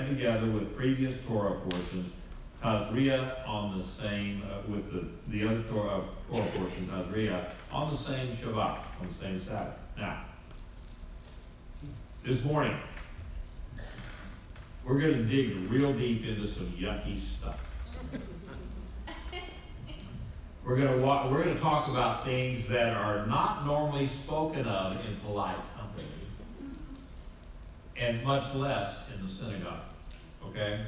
together with previous Torah portions, Tazria on the same, with the other Torah portion, Tazria, on the same Shabbat, on the same Sabbath. Now, this morning, we're going to dig real deep into some yucky stuff. We're going to talk about things that are not normally spoken of in polite company, and much less in the synagogue. Okay?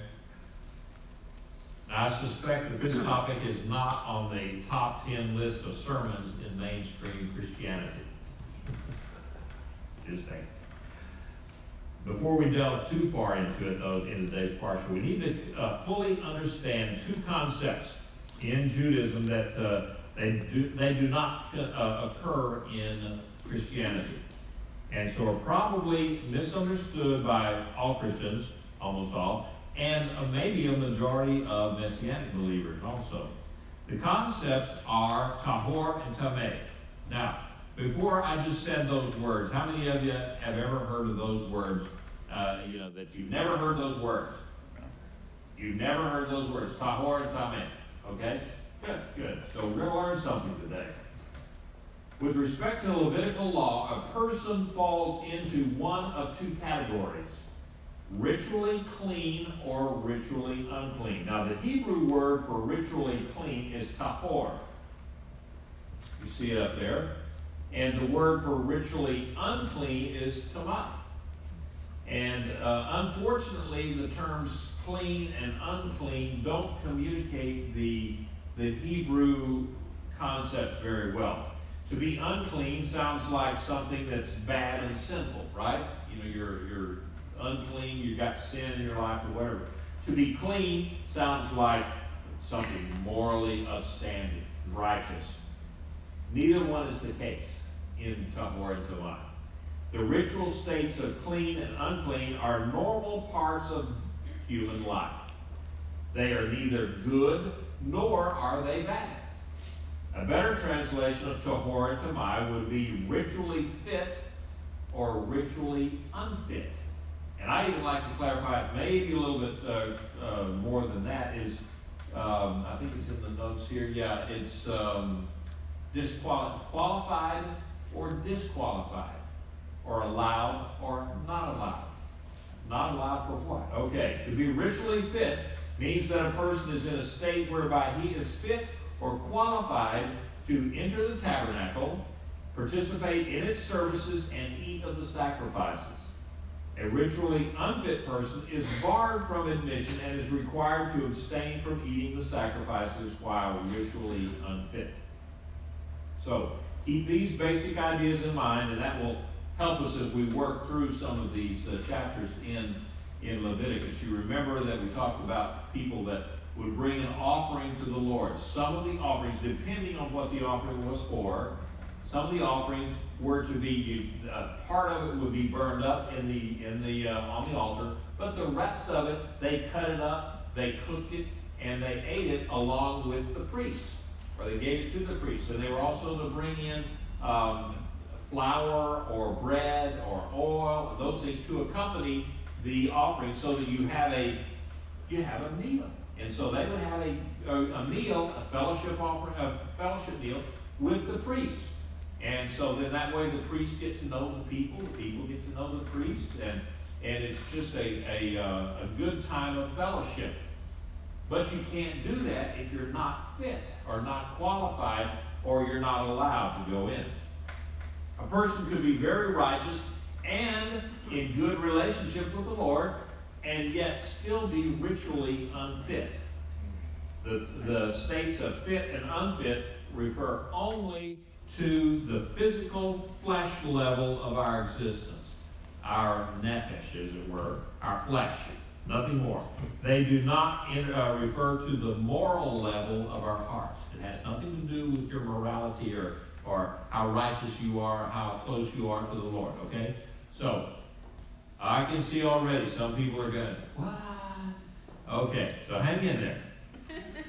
Now, I suspect that this topic is not on the top 10 list of sermons in mainstream Christianity. Just saying. Before we delve too far into it, though, in today's parsha, we need to fully understand two concepts in Judaism that they do not occur in Christianity, and so are probably misunderstood by all Christians, almost all, and maybe a majority of Messianic believers also. The concepts are tahor and tameh. Now, before I just said those words, how many of you have ever heard of those words? That you've never heard those words. You've never heard those words, tahor and tameh. Okay? Good. So we're going to learn something today. With respect to the Levitical law, a person falls into one of two categories: ritually clean or ritually unclean. Now, the Hebrew word for ritually clean is tahor. You see it up there. And the word for ritually unclean is tamah. And unfortunately, the terms clean and unclean don't communicate the Hebrew concepts very well. To be unclean sounds like something that's bad and sinful, right? You're unclean, you've got sin in your life or whatever. To be clean sounds like something morally upstanding, righteous. Neither one is the case in tahor and tamah. The ritual states of clean and unclean are normal parts of human life. They are neither good nor are they bad. A better translation of tahor and tamah would be ritually fit or ritually unfit. And I even like to clarify it maybe a little bit more than that. I think it's in the notes here. Yeah, it's qualified or disqualified, or allowed or not allowed. Not allowed for what? Okay, to be ritually fit means that a person is in a state whereby he is fit or qualified to enter the tabernacle, participate in its services, and eat of the sacrifices. A ritually unfit person is barred from admission and is required to abstain from eating the sacrifices while ritually unfit. So, keep these basic ideas in mind, and that will help us as we work through some of these chapters in Leviticus. You remember that we talked about people that would bring an offering to the Lord. Some of the offerings, depending on what the offering was for, some of the offerings were to be, part of it would be burned up on the altar, but the rest of it, they cut it up, they cooked it, and they ate it along with the priest, or they gave it to the priest. And they were also to bring in flour or bread or oil, those things to accompany the offering, so that you have a meal. And so they would have a meal, a fellowship meal with the priest. And so then that way the priests get to know the people get to know the priests, and it's just a good time of fellowship. But you can't do that if you're not fit or not qualified, or you're not allowed to go in. A person could be very righteous and in good relationship with the Lord, and yet still be ritually unfit. The states of fit and unfit refer only to the physical flesh level of our existence, our nephesh, as it were, our flesh, nothing more. They do not refer to the moral level of our hearts. It has nothing to do with your morality or how righteous you are, or how close you are to the Lord, okay? So, I can see already some people are going, what? Okay, so hang in there.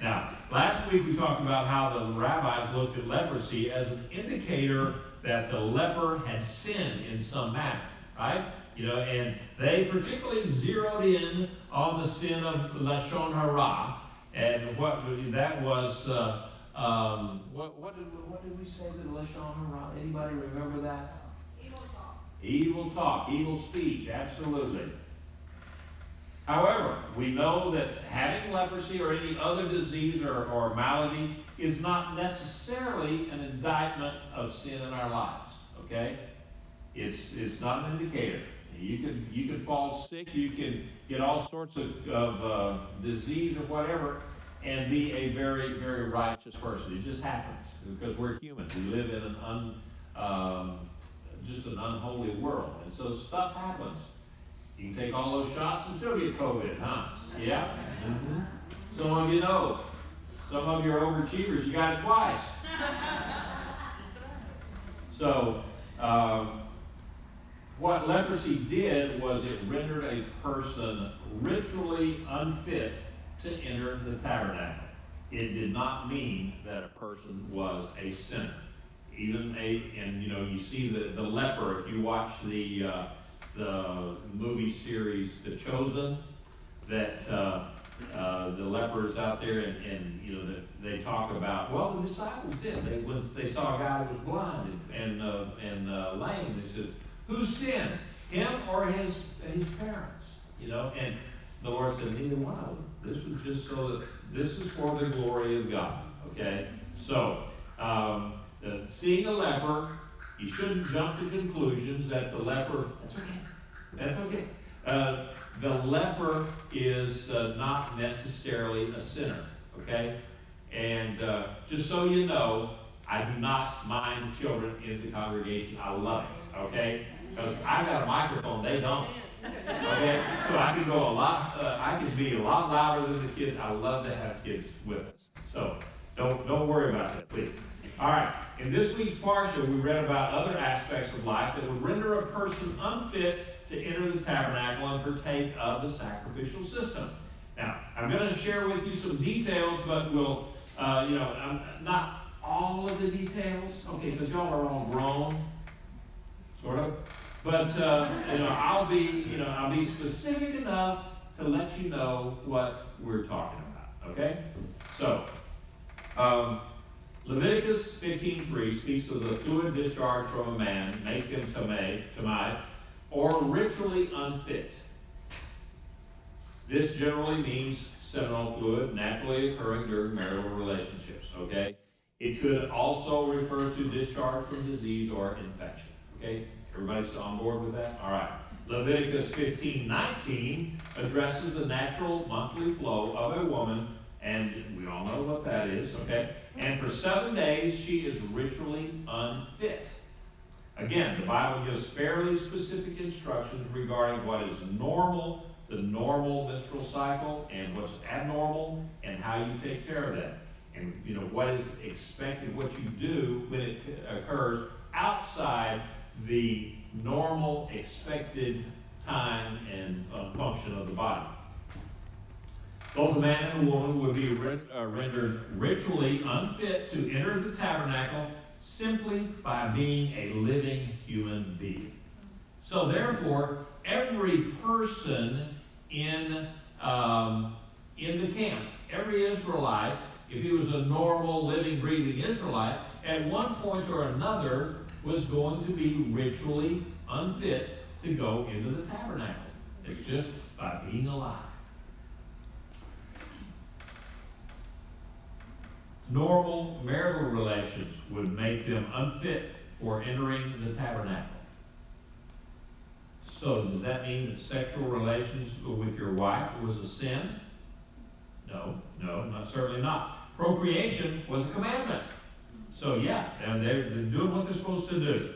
Now, last week we talked about how the rabbis looked at leprosy as an indicator that the leper had sinned in some manner, right? and they particularly zeroed in on the sin of lashon hara, and what that was. What did we say that lashon hara? Anybody remember that? Evil talk, evil speech, absolutely. However, we know that having leprosy or any other disease or malady is not necessarily an indictment of sin in our lives, okay? It's not an indicator. You can fall sick, you can get all sorts of disease or whatever, and be a very, very righteous person. It just happens because we're human. We live in just an unholy world, and so stuff happens. You can take all those shots and still get COVID, huh? Yeah? Mm-hmm. Some of you know. Some of you are overachievers. You got it twice. So, what leprosy did was it rendered a person ritually unfit to enter the tabernacle. It did not mean that a person was a sinner. And you see the leper, if you watch the movie series The Chosen, that the leper is out there and they talk about, well, the disciples did. When they saw a guy who was blind and lame, they said, who sinned, him or his parents? And the Lord said, neither one of them. This was just so that this is for the glory of God. Okay? So, seeing a leper, you shouldn't jump to conclusions that the leper, that's okay. The leper is not necessarily a sinner. Okay? And just so you know, I do not mind children in the congregation. I love it. Okay? Because I got a microphone, they don't. Okay, so I can go I can be a lot louder than the kids. I love to have kids with us. So don't worry about that, please. All right, in this week's parsha, we read about other aspects of life that would render a person unfit to enter the tabernacle and partake of the sacrificial system. Now, I'm going to share with you some details, but we'll, not all of the details, okay, because y'all are all grown, sort of. But I'll be specific enough to let you know what we're talking about. Okay? So, Leviticus 15:3 speaks of the fluid discharge from a man, makes him tamai, or ritually unfit. This generally means seminal fluid naturally occurring during marital relationships. Okay? It could also refer to discharge from disease or infection. Okay? Everybody's on board with that? All right. Leviticus 15:19 addresses the natural monthly flow of a woman, and we all know what that is, okay? And for 7 days, she is ritually unfit. Again, the Bible gives fairly specific instructions regarding what is normal, the normal menstrual cycle, and what's abnormal, and how you take care of that. And, what is expected, what you do when it occurs outside the normal expected time and function of the body. Both a man and a woman would be rendered ritually unfit to enter the tabernacle simply by being a living human being. So therefore, every person in the camp, every Israelite, if he was a normal, living, breathing Israelite, at one point or another was going to be ritually unfit to go into the tabernacle. It's just by being alive. Normal marital relations would make them unfit for entering the tabernacle. So does that mean that sexual relations with your wife was a sin? No, certainly not. Procreation was a commandment. So yeah, and they're doing what they're supposed to do.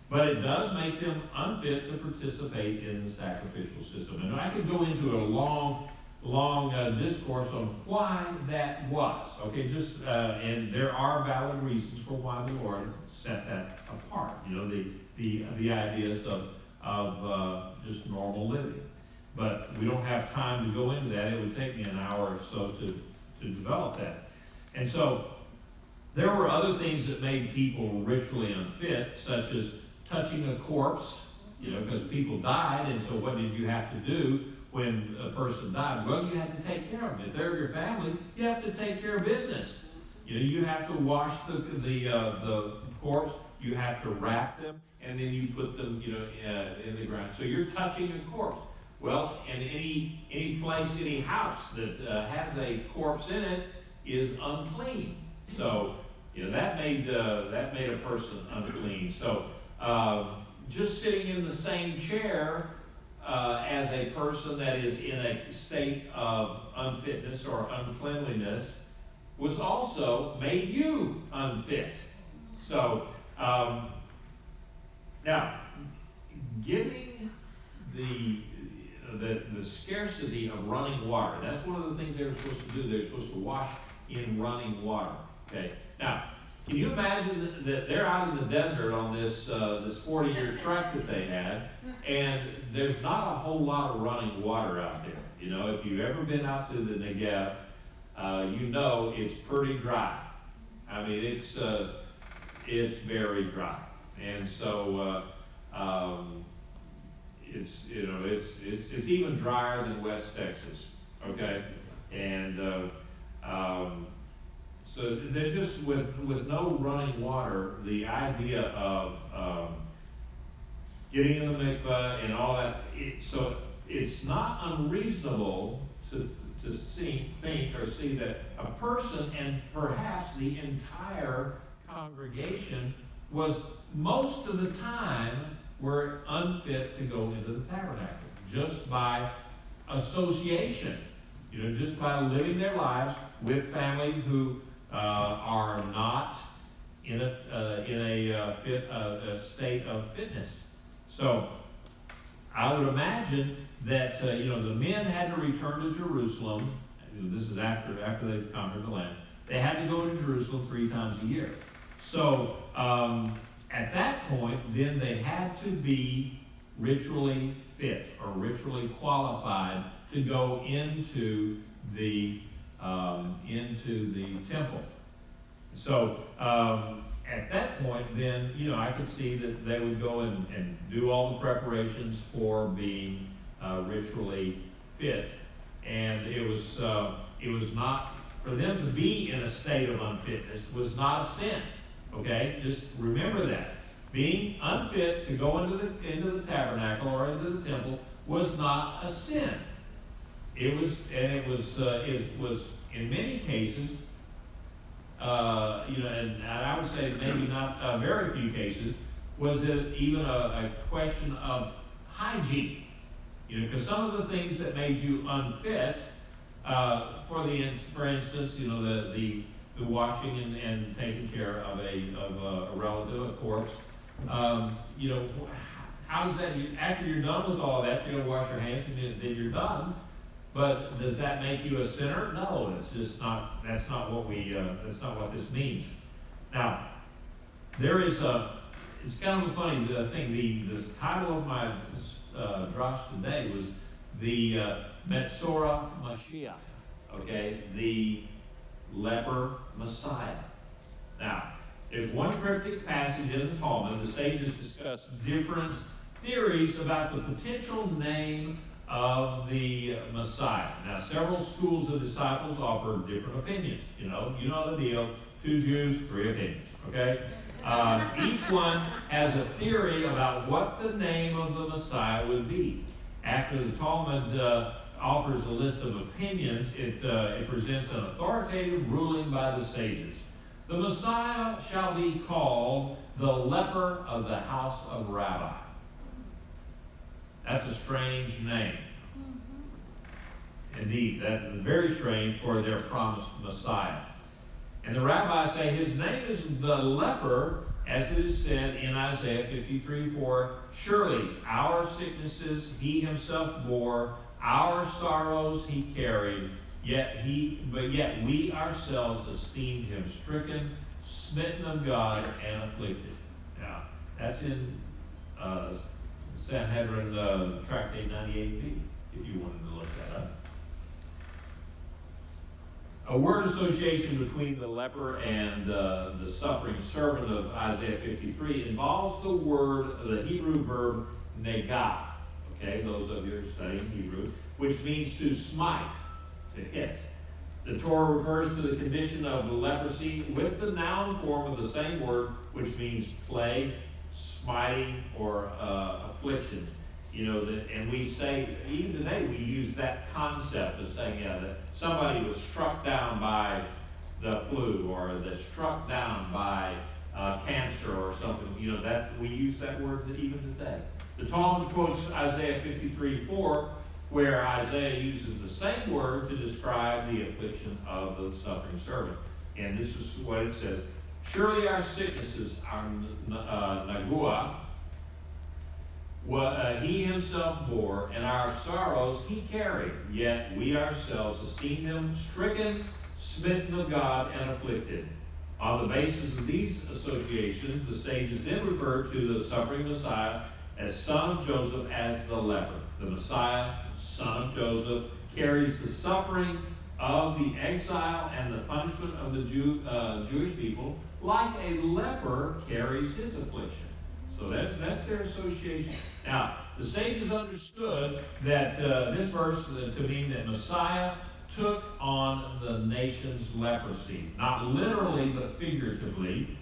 But it does make them unfit to participate in the sacrificial system. And I could go into a long discourse on why that was. Okay, and there are valid reasons for why the Lord set that apart. The ideas of just normal living. But we don't have time to go into that. It would take me an hour or so to develop that. And so there were other things that made people ritually unfit, such as touching a corpse, because people died, and so what did you have to do when a person died? Well, you had to take care of them. If they're your family, you have to take care of business. You have to wash the corpse, you have to wrap them, and then you put them, in the ground. So you're touching a corpse. Well, and any place, any house that has a corpse in it is unclean. So, that made a person unclean. So, just sitting in the same chair as a person that is in a state of unfitness or uncleanliness was also made you unfit. So, now, giving the scarcity of running water, that's one of the things they were supposed to do. They're supposed to wash in running water. Okay. Now, can you imagine that they're out in the desert on this 40-year trek that they had, and there's not a whole lot of running water out there. If you've ever been out to the nega, it's pretty dry. I mean, it's very dry, and so it's even drier than West Texas. Okay, and so they're just with no running water. The idea of getting in the mikvah and all that. So it's not unreasonable to think or see that a person, and perhaps the entire congregation, was most of the time were unfit to go into the tabernacle, just by association, just by living their lives with family who are not in a state of fitness. So I would imagine that the men had to return to Jerusalem. This is after they've conquered the land. They had to go to Jerusalem 3 times a year. So at that point, then they had to be ritually fit or ritually qualified to go into the temple. So at that point, then I could see that they would go and do all the preparations for being ritually fit, and it was not for them to be in a state of unfitness was not a sin. Okay, just remember that being unfit to go into the tabernacle or into the temple was not a sin. It was in many cases, and I would say maybe not very few cases, was it even a question of hygiene? Because some of the things that made you unfit, for instance, the washing and taking care of a relative, a corpse. How does that? After you're done with all that, you're going to wash your hands and then you're done. But does that make you a sinner? No, it's just not. That's not what that's not what this means. Now, there is it's kind of a funny thing. The title of my drash today was the Metzora Mashiach. Okay, the leper Messiah. Now, there's one cryptic passage in the Talmud. The sages discuss different theories about the potential name of the Messiah. Now, several schools of disciples offer different opinions. You know the deal. 2 Jews, 3 opinions. Okay? Each one has a theory about what the name of the Messiah would be. After the Talmud offers a list of opinions, it presents an authoritative ruling by the sages. The Messiah shall be called the leper of the House of Rabbi. That's a strange name. Indeed, that's very strange for their promised Messiah. And the rabbis say his name is the leper, as it is said in Isaiah 53:4. Surely our sicknesses he himself bore, our sorrows he carried, yet we ourselves esteemed him stricken, smitten of God, and afflicted. Now, that's in Sanhedrin Tractate 98b, if you wanted to look that up. A word association between the leper and the suffering servant of Isaiah 53 involves the Hebrew verb nega. Okay, those of you who are studying Hebrew, which means to smite, to hit. The Torah refers to the condition of leprosy with the noun form of the same word, which means plague, smiting, or affliction. You know, and we say, even today, we use that concept of saying, yeah, that somebody was struck down by the flu, or they're struck down by cancer or something. You know, that we use that word even today. The Talmud quotes Isaiah 53:4, where Isaiah uses the same word to describe the affliction of the suffering servant. And this is what it says: surely our sicknesses are nagua, he himself bore, and our sorrows he carried. Yet we ourselves esteemed him stricken, smitten of God, and afflicted. On the basis of these associations, the sages then referred to the suffering Messiah as son of Joseph as the leper. The Messiah, son of Joseph, carries the suffering of the exile and the punishment of the Jewish people like a leper carries his affliction. So that's their association. Now, the sages understood that this verse to mean that Messiah took on the nation's leprosy. Not literally, but figuratively.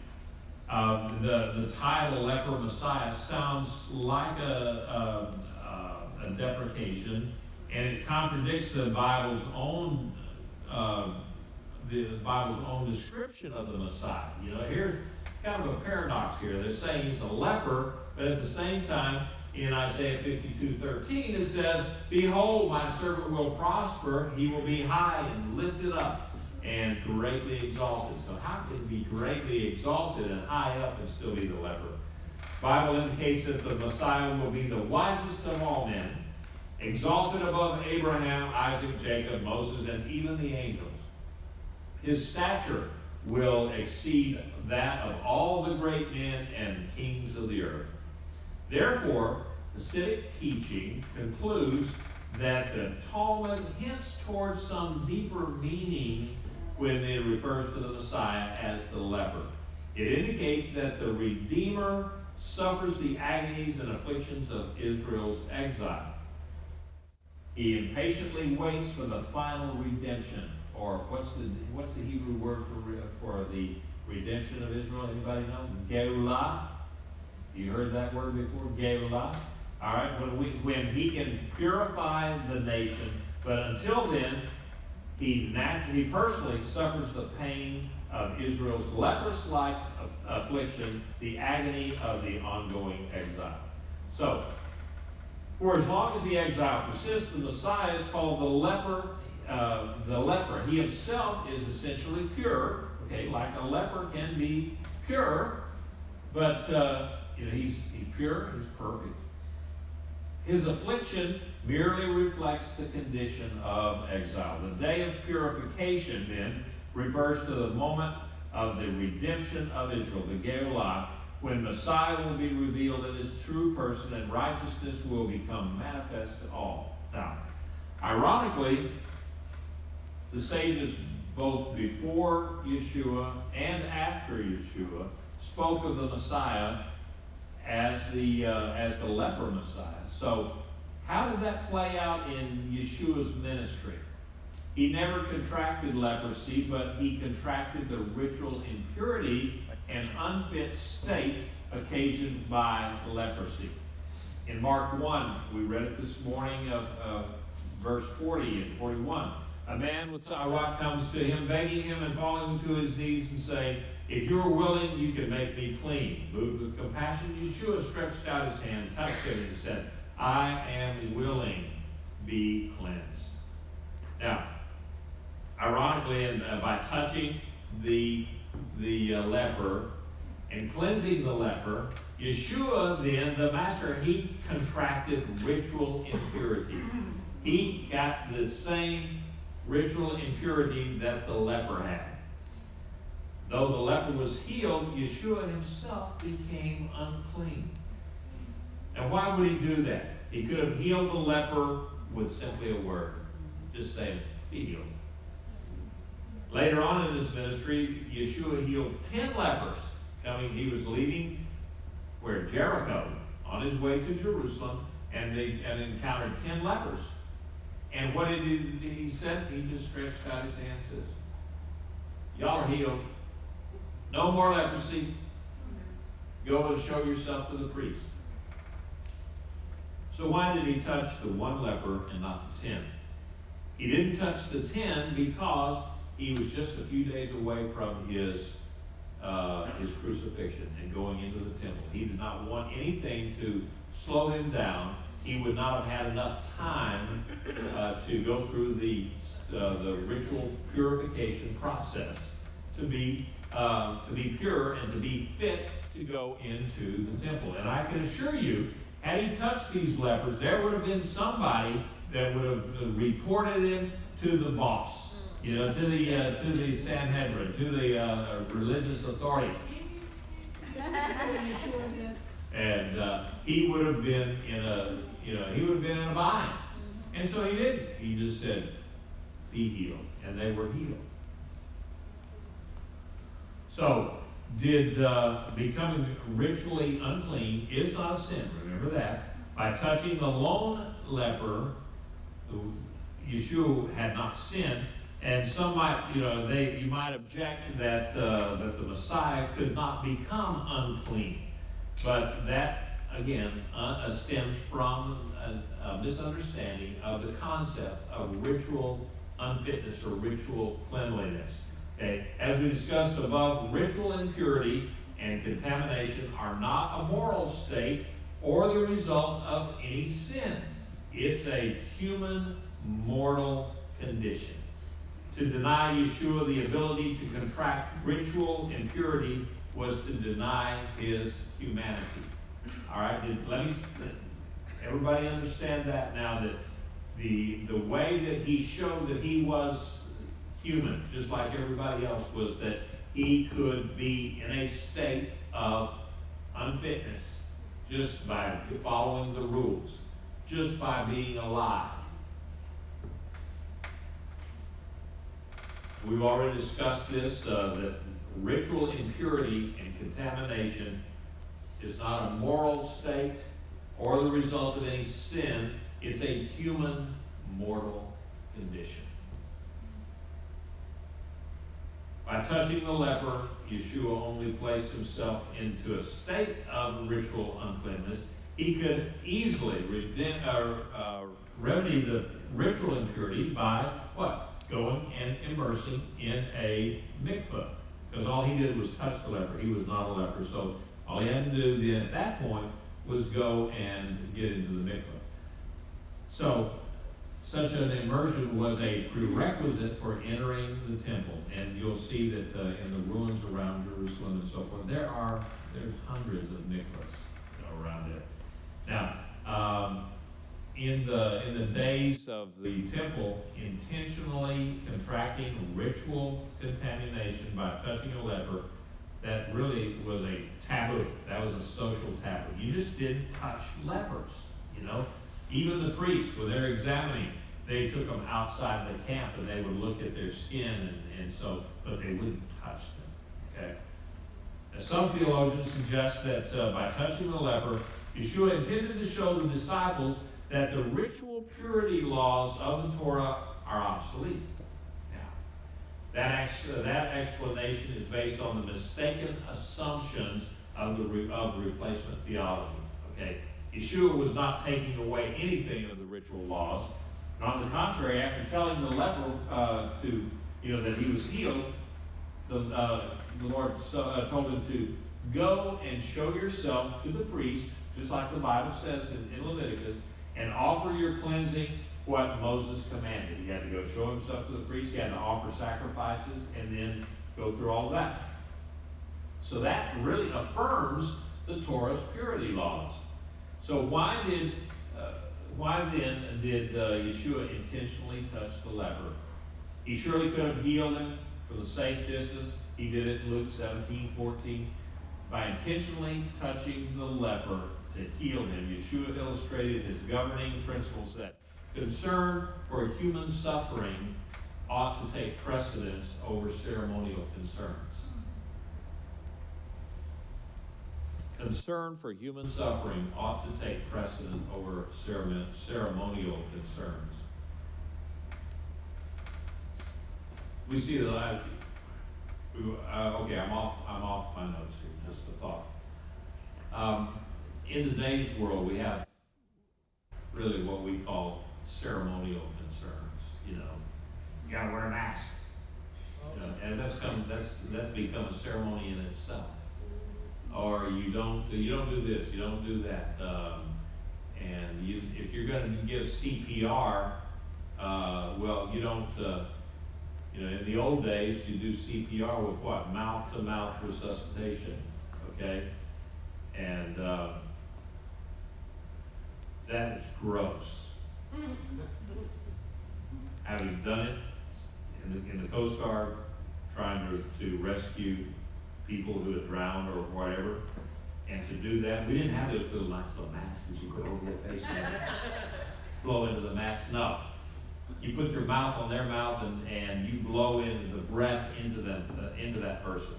The title leper Messiah sounds like a deprecation, and it contradicts the Bible's own description of the Messiah. You know, here's kind of a paradox here. They're saying he's a leper, but at the same time, in Isaiah 52:13, it says, behold, my servant will prosper, he will be high and lifted up and greatly exalted. So how can he be greatly exalted and high up and still be the leper? The Bible indicates that the Messiah will be the wisest of all men, exalted above Abraham, Isaac, Jacob, Moses, and even the angels. His stature will exceed that of all the great men and kings of the earth. Therefore, Hasidic teaching concludes that the Talmud hints towards some deeper meaning when it refers to the Messiah as the leper. It indicates that the Redeemer suffers the agonies and afflictions of Israel's exile. He impatiently waits for the final redemption. Or what's the Hebrew word for the redemption of Israel? Anybody know? Geulah. You heard that word before? Geulah. All right. When he can purify the nation, but until then, he personally suffers the pain of Israel's leprous-like affliction, the agony of the ongoing exile. So, for as long as the exile persists, the Messiah is called the leper. He himself is essentially pure. Okay, like a leper can be pure, but he's pure and he's perfect. His affliction merely reflects the condition of exile. The day of purification, then, refers to the moment of the redemption of Israel, the Geulah, when Messiah will be revealed in his true person and righteousness will become manifest to all. Now, ironically, the sages, both before Yeshua and after Yeshua, spoke of the Messiah as the leper Messiah. So, how did that play out in Yeshua's ministry? He never contracted leprosy, but he contracted the ritual impurity and unfit state occasioned by leprosy. In Mark 1, we read it this morning of verse 40 and 41. A man with a rock comes to him, begging him and falling to his knees and saying, if you are willing, you can make me clean. Moved with compassion, Yeshua stretched out his hand, touched him, and said, I am willing, be cleansed. Now, ironically, by touching the leper and cleansing the leper, Yeshua then, the master, he contracted ritual impurity. He got the same ritual impurity that the leper had. Though the leper was healed, Yeshua himself became unclean. And why would he do that? He could have healed the leper with simply a word. Just say, be healed. Later on in his ministry, Yeshua healed 10 lepers. He was leaving where? Jericho, on his way to Jerusalem, and encountered 10 lepers. And what did he said? He just stretched out his hand and says, y'all are healed. No more leprosy. Go and show yourself to the priest. So why did he touch the one leper and not the 10? He didn't touch the 10 because he was just a few days away from his crucifixion and going into the temple. He did not want anything to slow him down. He would not have had enough time to go through the ritual purification process to be pure and to be fit to go into the temple. And I can assure you, had he touched these lepers, there would have been somebody that would have reported him to the boss, to the Sanhedrin, to the religious authority. And he would have been in a bind. And so he didn't. He just said, be healed. And they were healed. So, becoming ritually unclean is not a sin. Remember that. By touching the lone leper, Yeshua had not sinned. And some might, you might object that the Messiah could not become unclean. But that, again, stems from a misunderstanding of the concept of ritual unfitness or ritual cleanliness. Okay? As we discussed above, ritual impurity and contamination are not a moral state or the result of any sin. It's a human, mortal condition. To deny Yeshua the ability to contract ritual impurity was to deny his humanity. All right, let everybody understand that now, that the way that he showed that he was human, just like everybody else, was that he could be in a state of unfitness just by following the rules, just by being alive. We've already discussed this, that ritual impurity and contamination is not a moral state or the result of any sin. It's a human, mortal condition. By touching the leper, Yeshua only placed himself into a state of ritual uncleanness. He could easily remedy the ritual impurity by what? Going and immersing in a mikveh. Because all he did was touch the leper. He was not a leper. So all he had to do then at that point was go and get into the mikveh. So such an immersion was a prerequisite for entering the temple. And you'll see that in the ruins around Jerusalem and so forth, there's hundreds of mikvahs around there. Now, in the days of the temple, intentionally contracting ritual contamination by touching a leper, that really was a taboo. That was a social taboo. You just didn't touch lepers, Even the priests, when they're examining, they took them outside the camp and they would look at their skin but they wouldn't touch them, okay? Now, some theologians suggest that by touching the leper, Yeshua intended to show the disciples that the ritual purity laws of the Torah are obsolete. Now, that explanation is based on the mistaken assumptions of replacement theology. Okay, Yeshua was not taking away anything of the ritual laws. And on the contrary, after telling the leper that he was healed, the Lord told him to go and show yourself to the priest, just like the Bible says in Leviticus, and offer your cleansing what Moses commanded. He had to go show himself to the priest. He had to offer sacrifices and then go through all that. So that really affirms the Torah's purity laws. So why then did Yeshua intentionally touch the leper? He surely could have healed him from a safe distance. He did it in Luke 17:14. By intentionally touching the leper to heal him, Yeshua illustrated his governing principles that concern for human suffering ought to take precedence over ceremonial concerns. concern for human suffering ought to take precedent over ceremonial concerns. We see that okay, I'm off my notes here, just a thought. In today's world, we have really what we call ceremonial concerns. You gotta wear a mask. And that's become a ceremony in itself. Or you don't do this, you don't do that. And if you're going to give CPR, well, you don't. In the old days, you do CPR with what? Mouth-to-mouth resuscitation. Okay, and that is gross. Having done it in the Coast Guard, trying to rescue people who had drowned or whatever, and to do that, we didn't have those nice little masks that you put over your face and blow into the mask. No, you put your mouth on their mouth and you blow in the breath into that person.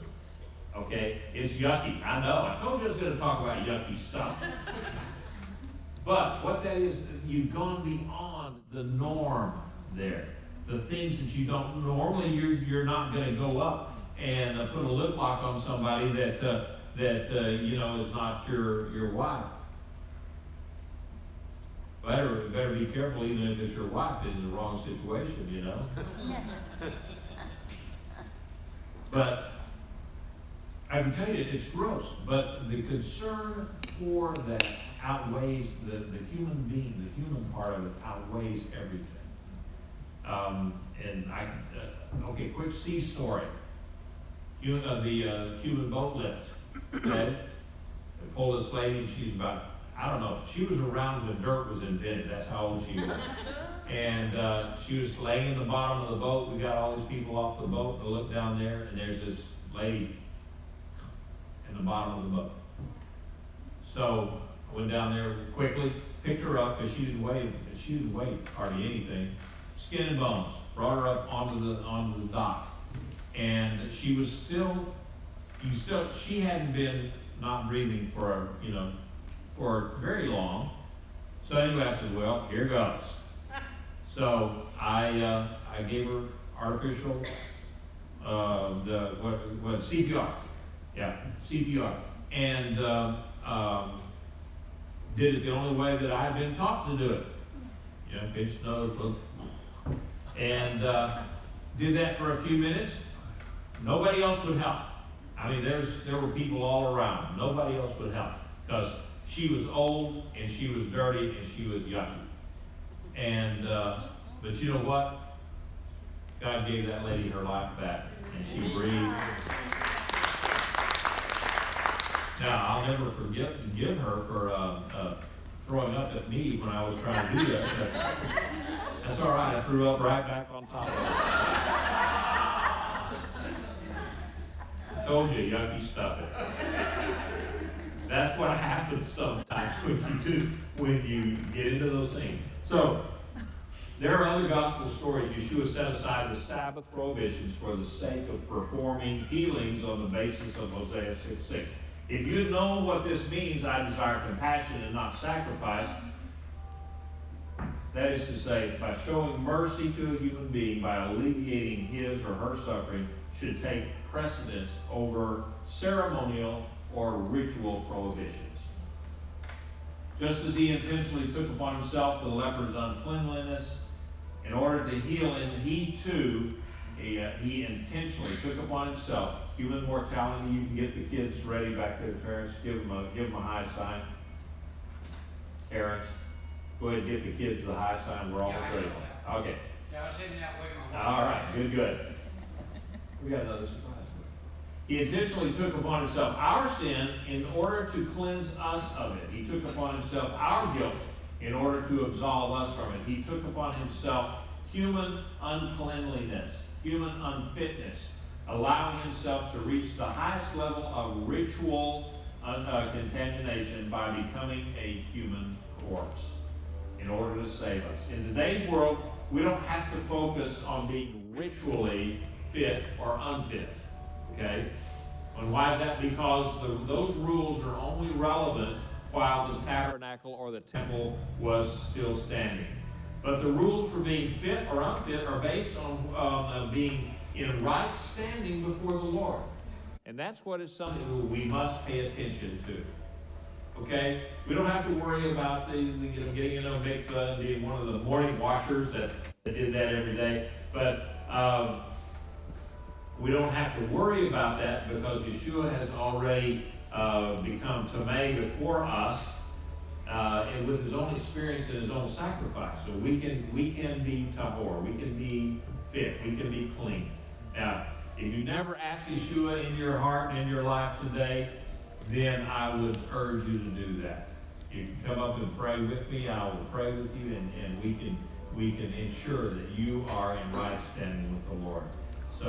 Okay, it's yucky. I know. I told you I was going to talk about yucky stuff. But what that is, you've gone beyond the norm there. The things that you don't normally, you're not going to go up and put a lip lock on somebody that is not your wife. Better be careful, even if it's your wife in the wrong situation, But I can tell you, it's gross. But the concern for that outweighs the human being. The human part of it outweighs everything. Okay, quick sea story. The Cuban boat lift. Okay, they pulled this lady, and she's about, I don't know, she was around when dirt was invented. That's how old she was. And she was laying in the bottom of the boat. We got all these people off the boat. I look down there, and there's this lady in the bottom of the boat. So I went down there quickly, picked her up because she didn't weigh hardly anything. Skin and bones. Brought her up onto the dock, and she was she hadn't been not breathing for very long. So anyway, I said, well, here goes. So I gave her artificial CPR. Yeah, CPR, and did it the only way that I've been taught to do it. Pinch nose, look. And did that for a few minutes. Nobody else would help. I mean, there were people all around. Nobody else would help because she was old and she was dirty and she was yucky. And but you know what? God gave that lady her life back, and she breathed. Now I'll never forgive her for throwing up at me when I was trying to do that. But that's all right. I threw up right back on top of it. I told you, yucky stuff. That's what happens sometimes when you get into those things. So there are other gospel stories. Yeshua set aside the Sabbath prohibitions for the sake of performing healings on the basis of Hosea 6:6. If you know what this means, I desire compassion and not sacrifice. That is to say, by showing mercy to a human being, by alleviating his or her suffering, should take precedence over ceremonial or ritual prohibitions. Just as he intentionally took upon himself the leper's uncleanliness in order to heal him, he intentionally took upon himself human mortality. You can get the kids ready back there, parents. Give them a high sign. Parents, go ahead and get the kids the high sign. We're almost ready. Okay. Yeah, I was sitting that way. All right. Good. We got another surprise. He intentionally took upon himself our sin in order to cleanse us of it. He took upon himself our guilt in order to absolve us from it. He took upon himself human uncleanliness, human unfitness, allowing himself to reach the highest level of ritual contamination by becoming a human corpse in order to save us. In today's world, we don't have to focus on being ritually fit or unfit, okay? And why is that? Because those rules are only relevant while the tabernacle or the temple was still standing. But the rules for being fit or unfit are based on being in right standing before the Lord. And that's what is something we must pay attention to. Okay? We don't have to worry about getting in a mikveh and being one of the morning washers that did that every day. But we don't have to worry about that because Yeshua has already become tamei before us and with his own experience and his own sacrifice. So we can be tahor, we can be fit, we can be clean. Now, if you never asked Yeshua in your heart and in your life today, then I would urge you to do that. You can come up and pray with me. I will pray with you, and we can ensure that you are in right standing